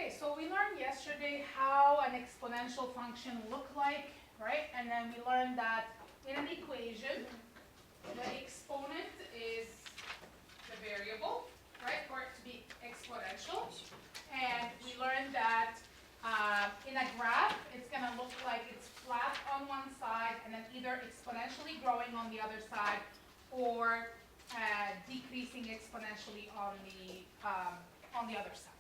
Okay, so we learned yesterday how an exponential function looked like, right? And then we learned that in an equation, the exponent is the variable, right, for it to be exponential. And we learned that in a graph, it's going to look like it's flat on one side and then either exponentially growing on the other side or decreasing exponentially on the other side.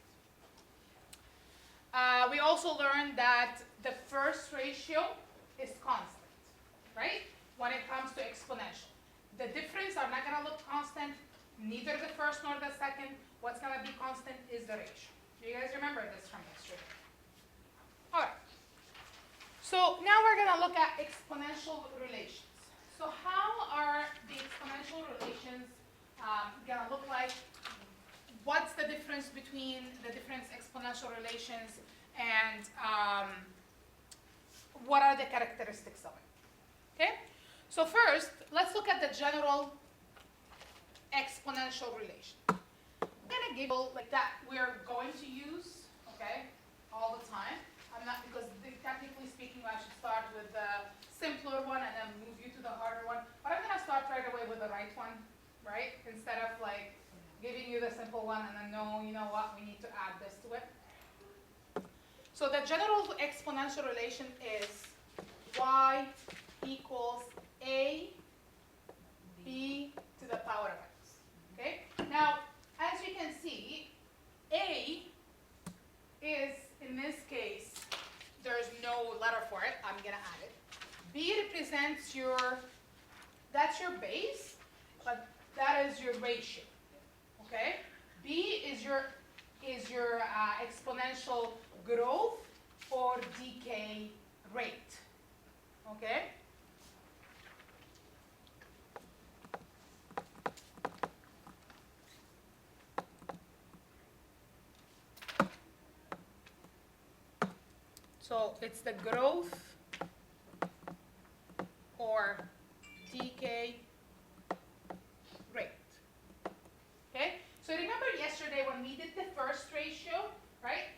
We also learned that the first ratio is constant, right, when it comes to exponential. The difference are not going to look constant, neither the first nor the second. What's going to be constant is the ratio. Do you guys remember this from yesterday? All right. So now we're going to look at exponential relations. So how are the exponential relations going to look like? What's the difference between the different exponential relations and what are the characteristics of it? Okay? So first, let's look at the general exponential relation. I'm going to give you like that we're going to use, okay, all the time. I'm not, because technically speaking, I should start with the simpler one and then move you to the harder one. But I'm going to start right away with the right one, right? Instead of like giving you the simple one and then no, you know what, we need to add this to it. So the general exponential relation is y equals a b to the power of x. Okay? Now, as you can see, a is, in this case, there's no letter for it. I'm going to add it. B represents that's your base, but that is your ratio. Okay? B is your exponential growth or decay rate. Okay? So it's the growth or decay rate. Okay? So remember yesterday when we did the first ratio, right?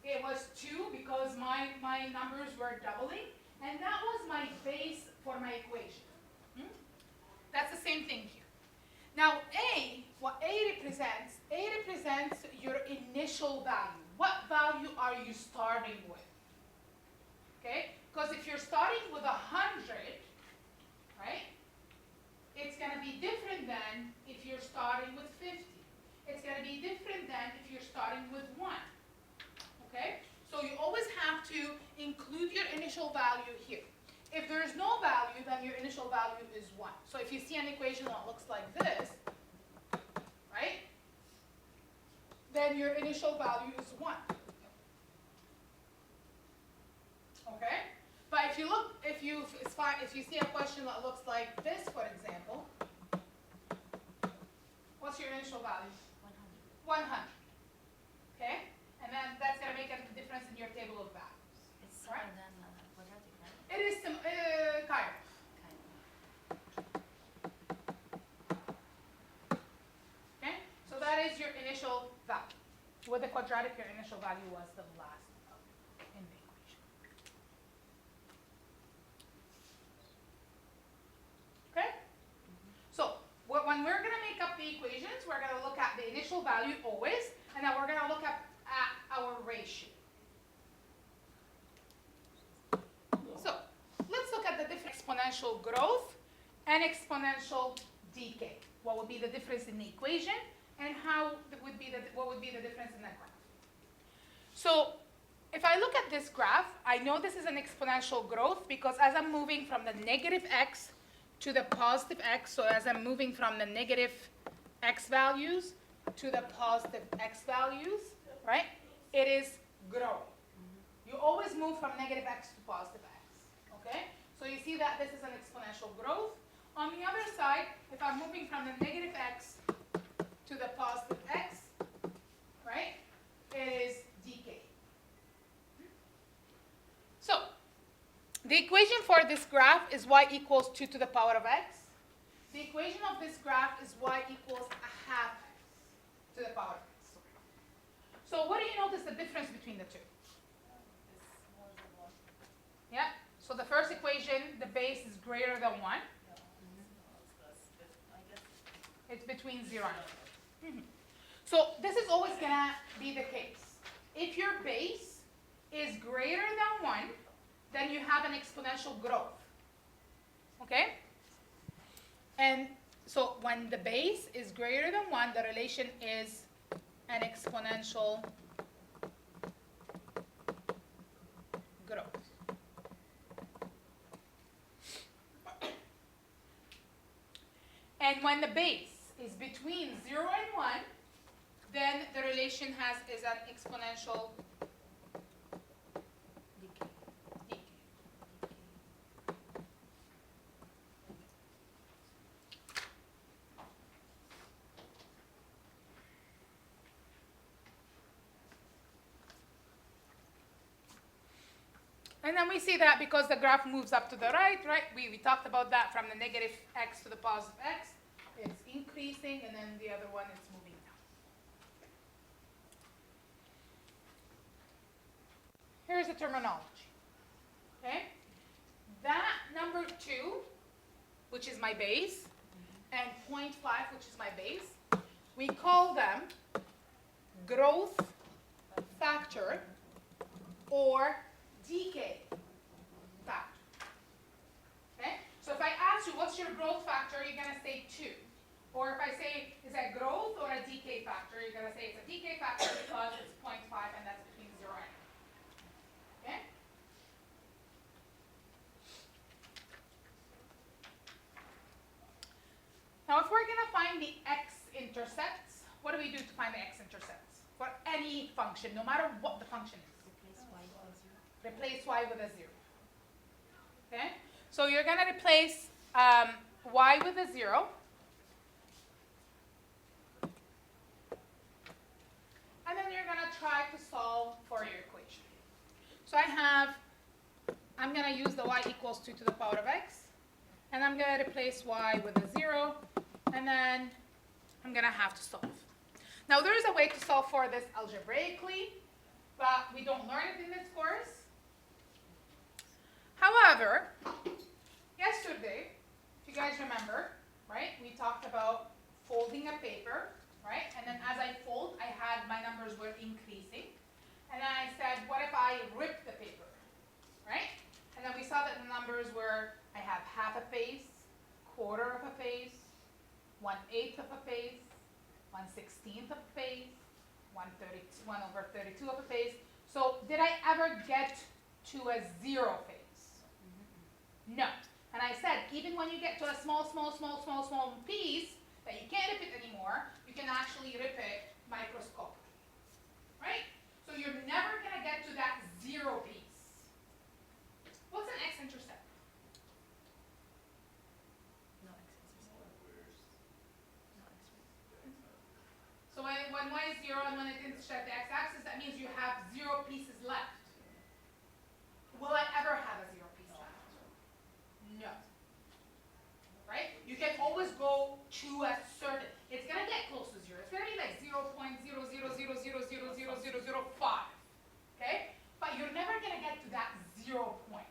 It was 2 because my numbers were doubling, and that was my base for my equation. That's the same thing here. Now what A represents your initial value. What value are you starting with? Okay? Because if you're starting with 100, right, it's going to be different than if you're starting with 50. It's going to be different than if you're starting with 1. Okay? So you always have to include your initial value here. If there is no value, then your initial value is 1. So if you see an equation that looks like this, right, then your initial value is 1. Okay? But if you see a question that looks like this, for example, what's your initial value? 100. Okay? And then that's going to make a difference in your table of values. It's smaller than quadratic, right? It is kind of. Okay? So that is your initial value. With the quadratic, your initial value was the last in the equation. Okay? So when we're going to make up the equations, we're going to look at the initial value always, and then we're going to look at our ratio. So let's look at the different exponential growth and exponential decay. What would be the difference in the equation, and what would be the difference in the graph? So if I look at this graph, I know this is an exponential growth because as I'm moving from the negative x to the positive x, so as I'm moving from the negative x values to the positive x values, right, it is growing. You always move from negative x to positive x, okay? So you see that this is an exponential growth. On the other side, if I'm moving from the negative x to the positive x, right, it is decay. So the equation for this graph is y equals 2 to the power of x. The equation of this graph is y equals a half x to the power of x. So what do you you notice the difference between the two? Yeah, so the first equation, the base is greater than 1. It's between 0 and 1. So this is always going to be the case. If your base is greater than 1, then you have an exponential growth. Okay? And so when the base is greater than 1, the relation is an exponential growth. And when the base is between 0 and 1, then the relation is an exponential decay. And then we see that because the graph moves up to the right? We talked about that from the negative x to the positive x. It's increasing, and then the other one is moving down. Here's the terminology. Okay? That number 2, which is my base, and 0.5, which is my base, we call them growth factor or decay factor. Okay? So if I ask you what's your growth factor, you're going to say 2. Or if I say is that growth or a decay factor, you're going to say it's a decay factor because it's 0.5 and that's between 0 and 1. Okay? Now if we're going to find the x-intercepts, what do we do to find the x-intercepts? For any function, no matter what the function is. Replace y with a 0. Okay? So you're going to replace y with a 0. And then you're going to try to solve for your equation. So I'm going to use the y equals 2 to the power of x. And I'm going to replace y with a 0. And then I'm going to have to solve. Now, there is a way to solve for this algebraically, but we don't learn it in this course. However, yesterday, if you guys remember, right, we talked about folding a paper, right? And then as I fold, I had my numbers were increasing. And then I said, what if I rip the paper, right? And then we saw that the numbers were, I have half a face, quarter of a face, 1/8 of a face, 1/16 of a face, 1/32 of a face. So did I ever get to a 0 face? No. And I said, even when you get to a small piece that you can't rip it anymore, you can actually rip it microscopically, right? So you're never going to get to that 0 piece. What's an x-intercept? No x-intercept. So when y is 0 and when it intersects the x-axis, that means you have 0 pieces left. Will I ever have a 0 piece left? No. Right? You can always go to a certain, it's going to get close to 0. It's going to be like 0.000000005. Okay? But you're never going to get to that 0 point.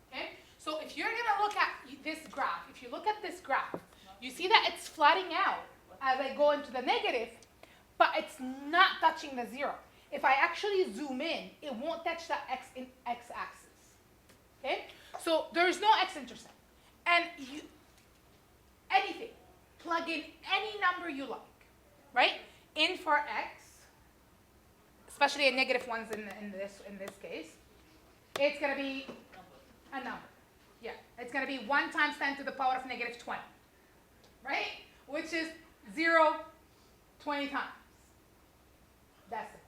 Okay? So if you're going to look at this graph, if you look at this graph, you see that it's flattening out as I go into the negative, but it's not touching the 0. If I actually zoom in, it won't touch the x-axis. Okay? So there's no x-intercept. And anything, plug in any number you like, right? In for x, especially a negative ones in this case, it's going to be a number. Yeah, it's going to be 1 times 10 to the power of negative 20, right? Which is 0, 20 times. That's it.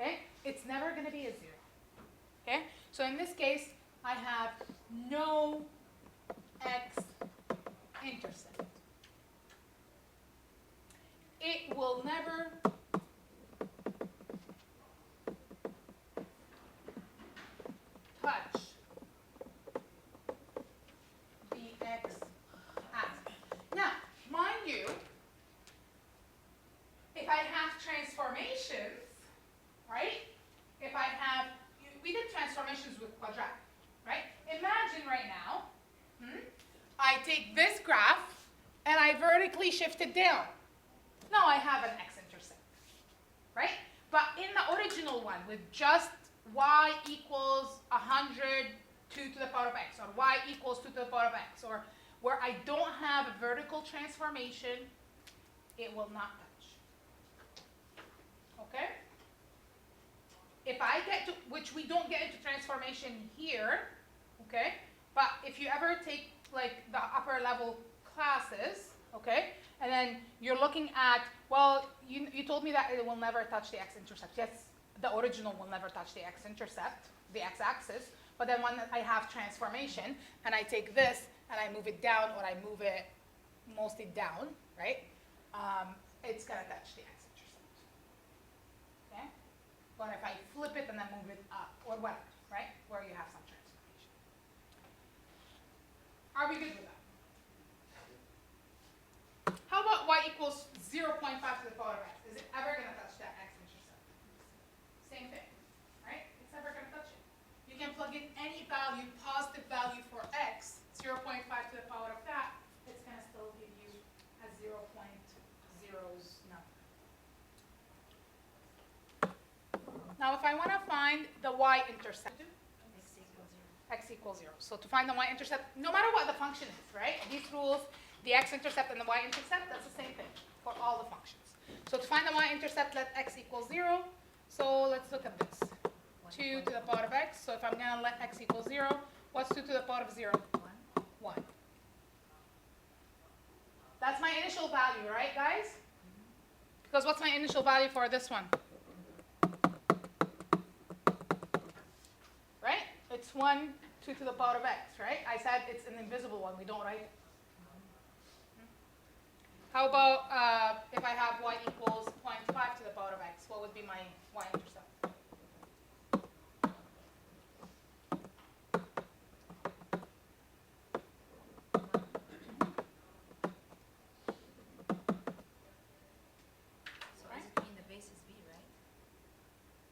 Okay? It's never going to be a 0. Okay? So in this case, I have no x-intercept. It will never touch the x-axis. Now, mind you, if I have transformations, right? If I have, we did transformations with quadratic, right? Imagine right now, I take this graph and I vertically shift it down. Now I have an x-intercept, right? But in the original one with just y equals 100 2 to the power of x, or y equals 2 to the power of x, or where I don't have a vertical transformation, it will not touch. Okay? If I get to, which we don't get into transformation here, okay? But if you ever take like the upper level classes, okay? And then you're looking at, well, you told me that it will never touch the x-intercept. Yes, the original will never touch the x-intercept, the x-axis. But then when I have transformation, and I take this, and I move it down, or I move it mostly down, right? It's going to touch the x-intercept. Okay? But if I flip it and then move it up, or whatever, right? Where you have some transformation. Are we good with that? How about y equals 0.5 to the power of x? Is it ever going to touch that x-intercept? Same thing, right? It's never going to touch it. You can plug in any value, positive value for x, 0.5 to the power of that, it's going to still give you a 0.0's number. Now if I want to find the y-intercept, x equals 0. So to find the y-intercept, no matter what the function is, right? These rules, the x-intercept and the y-intercept, that's the same thing for all the functions. So to find the y-intercept, let x equal 0. So let's look at this. 2 to the power of x. So if I'm going to let x equal 0, what's 2 to the power of 0? 1. That's my initial value, right, guys? Because what's my initial value for this one? Right? It's 1, 2 to the power of x, right? I said it's an invisible one. We don't write it. How about if I have y equals 0.5 to the power of x? What would be my y-intercept? So does it mean the base is b, right?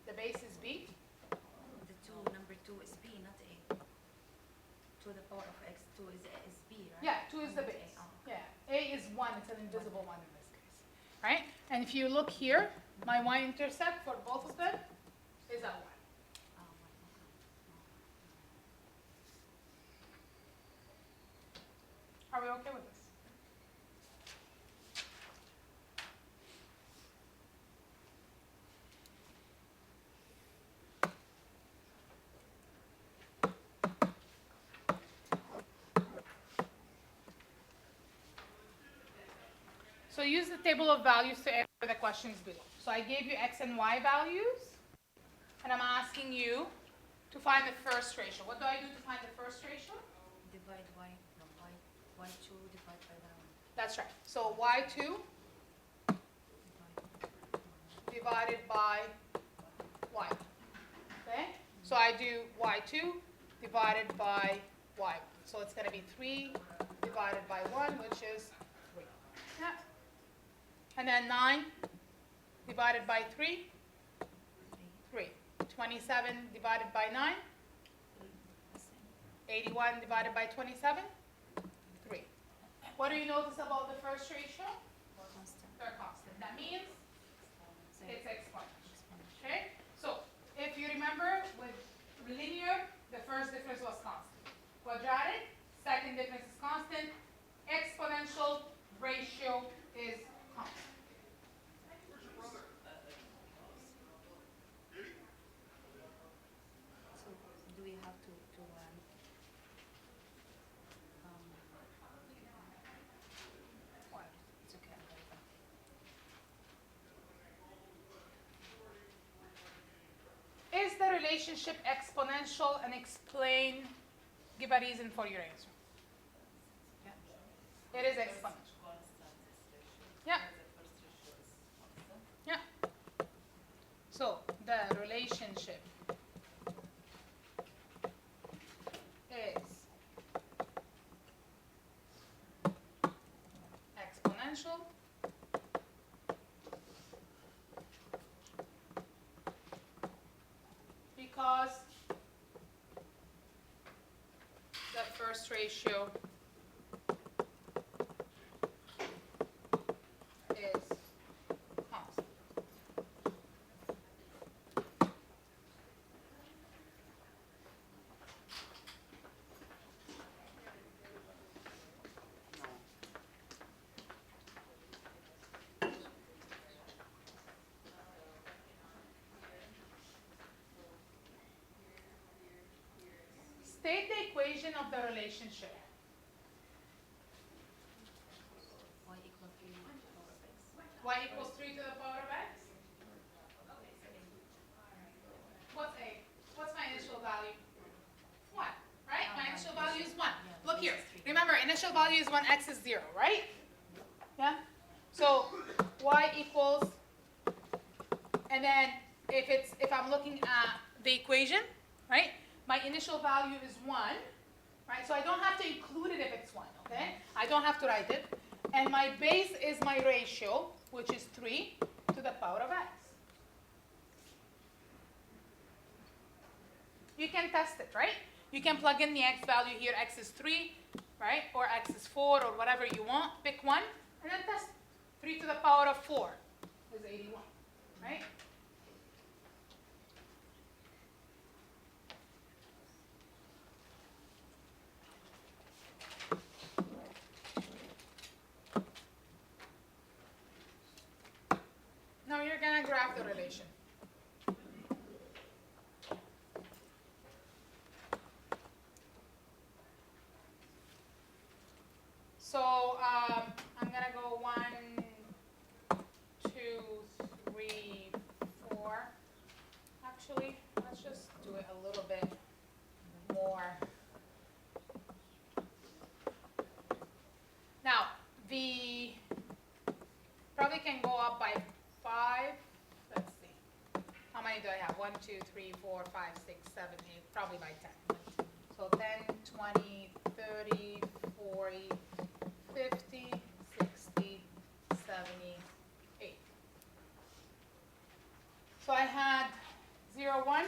The base is b. The number 2 is b, not a. To the power of x, 2 is b, right? Yeah, 2 is the Not base. A. Oh. Yeah, a is 1. It's an invisible one in this case, right? And if you look here, my y-intercept for both of them is at 1. Oh, Are we okay with this? So use the table of values to answer the questions below. So I gave you x and y values, and I'm asking you to find the first ratio. What do I do to find the first ratio? divide y, no, y2 divide by that one. That's right. So y2 Divide. divided by y. Okay? So I do y2 divided by y. So it's going to be 3 divided by 1, which is 3. Yeah. And then 9 divided by 3, 3. 27 divided by 9, 81 divided by 27, 3. What do you notice about the first ratio? Constant. They're constant. That means So it's exponential. Okay? So if you remember, with linear, the first difference was constant. Quadratic, second difference is constant. Exponential ratio is constant. So do we have to What? it's okay, I'm gonna go. Is the relationship exponential, and explain, give a reason for your answer. Yeah. It is exponential. Yeah. Yeah. So the relationship is exponential because the first ratio is constant. State the equation of the relationship. Y equals 3 to the power of x. Y equals 3 to the power of x? What's a? What's my initial value? 1, right? My initial value is 1. Look here. Remember, initial value is 1, x is 0, right? Yeah? So y equals, and then if I'm looking at the equation, right? My initial value is 1, right? So I don't have to include it if it's 1, okay? I don't have to write it. And my base is my ratio, which is 3 to the power of x. You can test it, right? You can plug in the x value here. X is 3, right? Or x is 4, or whatever you want. Pick one, and then test it. 3 to the power of 4 is 81, right? Now you're going to graph the relation. So I'm going to go 1, 2, 3, 4. Actually, let's just do it a little bit more. Now, the probably can go up by 5. Let's see. How many do I have? 1, 2, 3, 4, 5, 6, 7, 8. Probably by 10. So 10, 20, 30, 40, 50, 60, 70, 80. So I had 0, 1.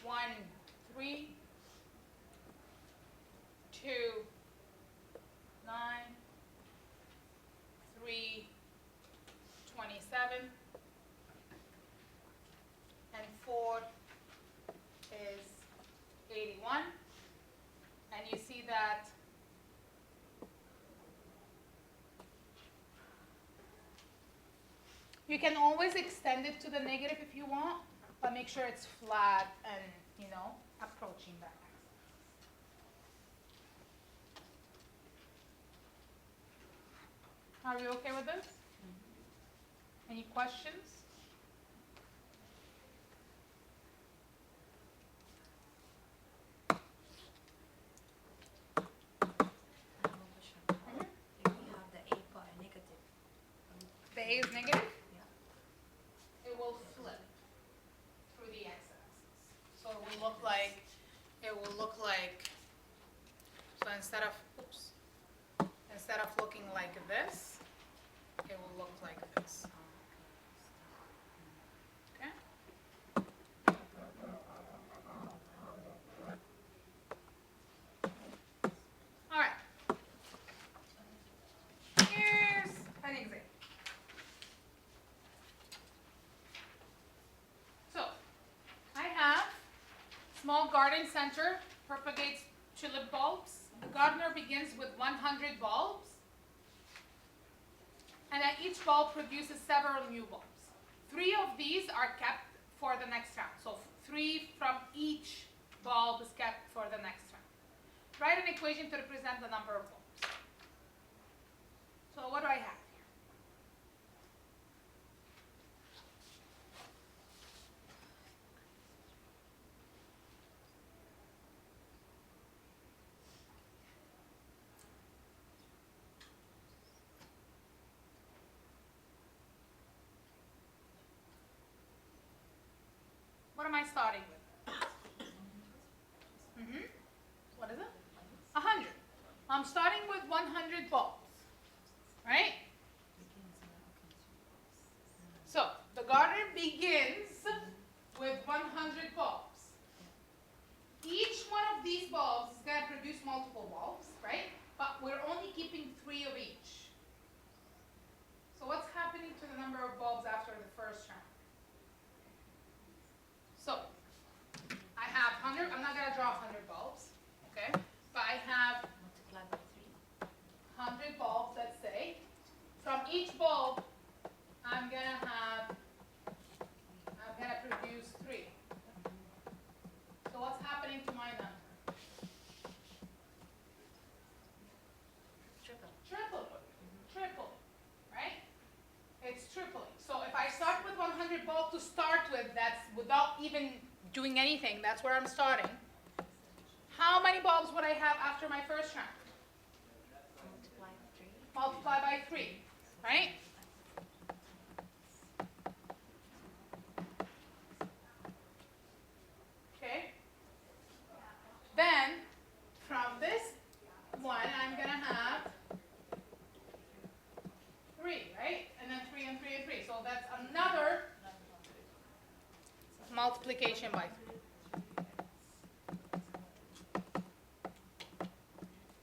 1, 3, 2, 9, 3, 27, and 4 is 81. And you see that you can always extend it to the negative if you want, but make sure it's flat and, approaching that axis. Are you okay with this? Any questions? I have a question. If we have the a part negative, The a is negative? yeah. It will flip through the x-axis. So it will look like, so instead of looking like this, it will look like this. Okay? All right. Here's an example. So, I have small garden center propagates tulip bulbs. The gardener begins with 100 bulbs, and at each bulb produces several new bulbs. 3 of these are kept for the next round. So 3 from each bulb is kept for the next round. Write an equation to represent the number of bulbs. So what do I have here? What am I starting with? What is it? 100. I'm starting with 100 bulbs, right? begins with 100 bulbs. Each one of these bulbs is going to produce multiple bulbs, right? But we're only keeping 3 of each. So what's happening to the number of bulbs after the first round? So I have 100, I'm not going to draw 100 bulbs, okay? But I have Multiply by 3. 100 bulbs, let's say. From each bulb, I'm going to produce 3. So what's happening to my number? Triple. Triple, right? It's tripling. So if I start with 100 bulbs to start with, that's without even doing anything, that's where I'm starting. How many bulbs would I have after my first round? Multiply by 3, right? Okay. Then, from this one, I'm going to have 3, right? And then 3 and 3 and 3. So that's another multiplication by 3.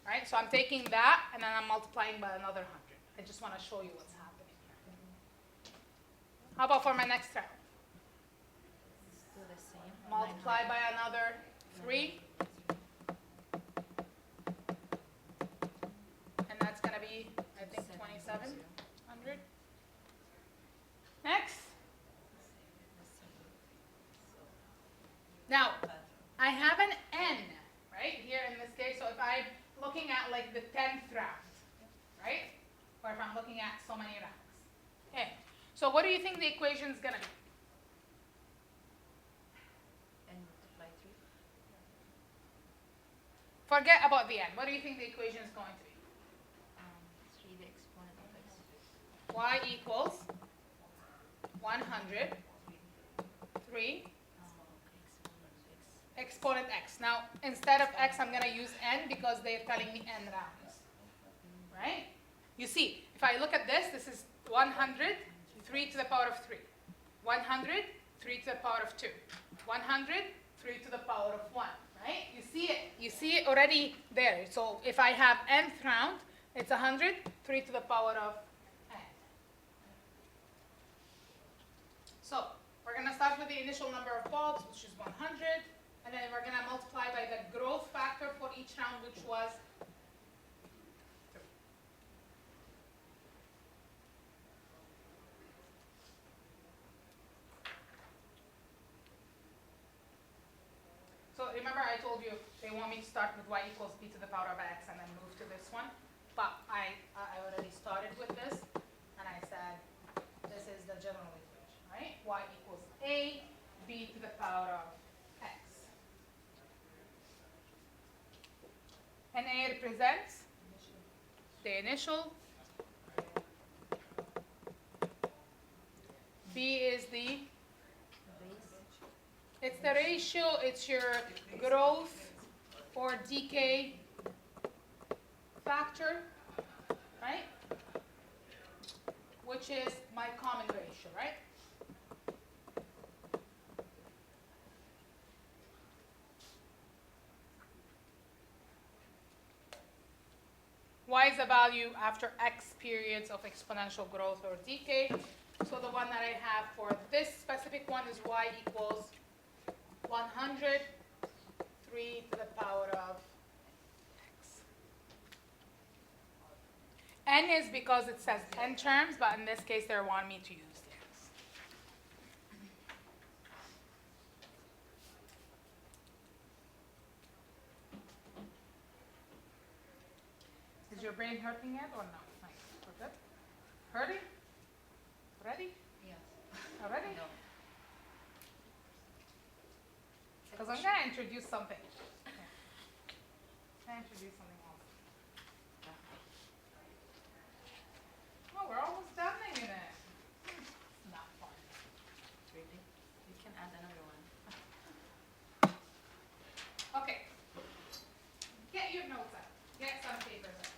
Right? So I'm taking that and then I'm multiplying by another 100. I just want to show you what's happening here. How about for my next round? Do the same. Multiply by another 3. And that's going to be, I think, 2,700. Next. Now, I have an n, right, here in this case. So if I'm looking at like the 10th round, right? Or if I'm looking at so many rounds. Okay. So what do you think the equation is going to be? And multiply 3. Forget about the n. What do you think the equation is going to be? 3 the exponent of x. Y equals 100, 3 exponent x. Now, instead of x, I'm going to use n because they're telling me n rounds. Right? You see, if I look at this, this is 100, 3 to the power of 3. 100, 3 to the power of 2. 100, 3 to the power of 1. Right? You see it already there. So if I have nth round, it's 100, 3 to the power of n. So we're going to start with the initial number of bulbs, which is 100. And then we're going to multiply by the growth factor for each round, which was 3. So remember I told you they want me to start with y equals b to the power of x and then move to this one. But I already started with this, and I said this is the general equation, right? Y equals a, b to the power of x. And A represents the initial. B is the, it's the ratio, it's your growth or decay factor, right? Which is my common ratio, right? Y is the value after x periods of exponential growth or decay. So the one that I have for this specific one is y equals 100, 3 to the power of x. N is because it says n terms, but in this case they want me to use this. Is your brain hurting yet or no? Nice. We're good? Hurting? Ready? Yes. Already? No. Because I'm going to introduce something. Okay. I'm going to introduce something else. Oh, we're almost done in it. It's not fun. Really? You can add another one. Okay. Get your notes out. Get some papers out.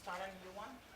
start a new one.